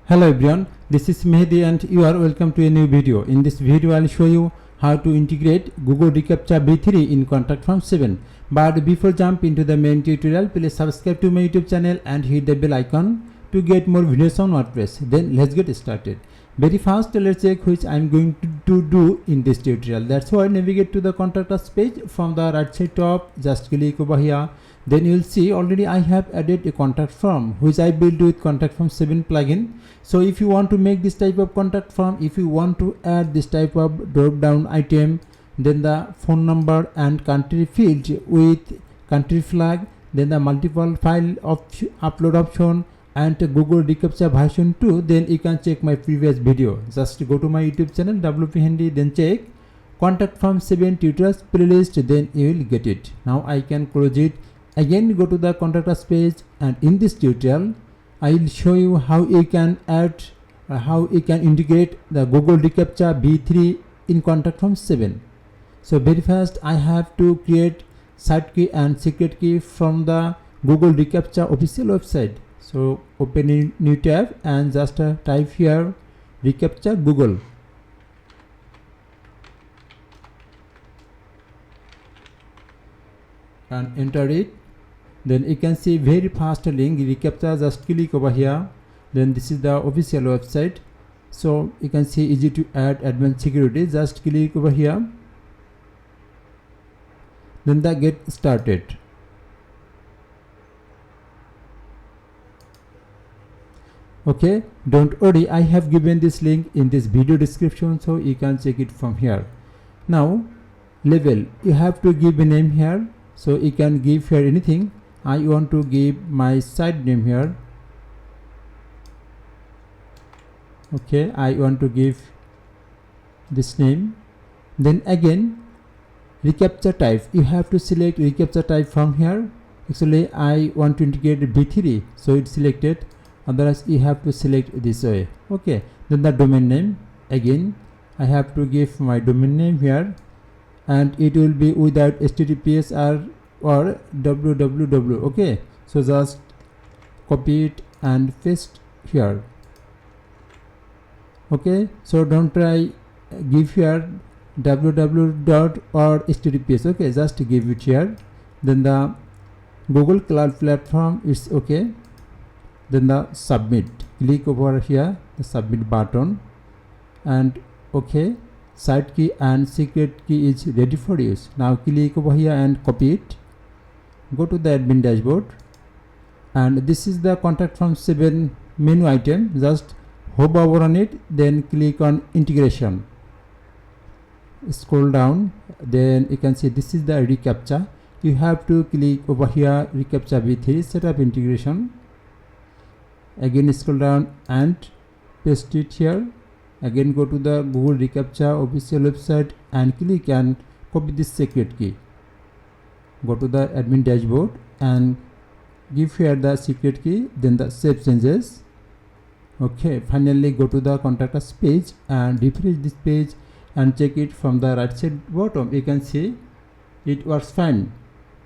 Hello everyone, this is Mehdi and you are welcome to a new video. In this video I will show you how to integrate Google reCAPTCHA v3 in Contact Form 7. But before jump into the main tutorial, please subscribe to my YouTube channel and hit the bell icon to get more videos on WordPress. Then let's get started. Very fast, let's check which I am going to do in this tutorial. That's why navigate to the Contact Us page from the right side top, just click over here. Then you will see already I have added a contact form which I built with Contact Form 7 plugin. So if you want to make this type of contact form, if you want to add this type of drop down item, then the phone number and country field with country flag, then the multiple file upload option and Google reCAPTCHA version 2, then you can check my previous video. Just go to my YouTube channel WP Handy, then check Contact Form 7 tutorials playlist, then you will get it. Now I can close it. Again go to the Contact Us page, and in this tutorial I will show you how you can add how you can integrate the Google reCAPTCHA v3 in Contact Form 7. So very fast I have to create site key and secret key from the Google reCAPTCHA official website. So open a new tab and just type here reCAPTCHA Google. And enter it. Then you can see very fast link reCAPTCHA, just click over here. Then this is the official website. So you can see easy to add advanced security, just click over here. Then the get started. Okay, don't worry, I have given this link in this video description, so you can check it from here. Now label, you have to give a name here, so you can give here anything. I want to give my site name here. Okay, I want to give this name. Then again reCAPTCHA type, you have to select reCAPTCHA type from here. Actually I want to integrate v3, so it's selected, otherwise you have to select this way. Okay, then the domain name, again I have to give my domain name here, and it will be without https or www. Okay, so just copy it and paste here. Okay, so don't try give here www or https. Okay, just give it here. Then the Google Cloud Platform is okay. Then the submit, click over here the submit button, and okay, site key and secret key is ready for use. Now click over here and copy it. Go to the admin dashboard, and this is the Contact Form 7 menu item. Just hover over on it, then click on integration. Scroll down, then you can see this is the reCAPTCHA. You have to click over here reCAPTCHA v3 setup integration. Again scroll down and paste it here. Again go to the Google reCAPTCHA official website and click and copy this secret key. Go to the admin dashboard and give here the secret key, then the save changes. Okay, finally go to the Contact Us page and refresh this page and check it from the right side bottom. You can see it works fine.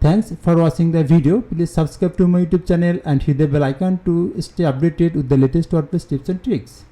Thanks for watching the video. Please subscribe to my YouTube channel and hit the bell icon to stay updated with the latest WordPress tips and tricks.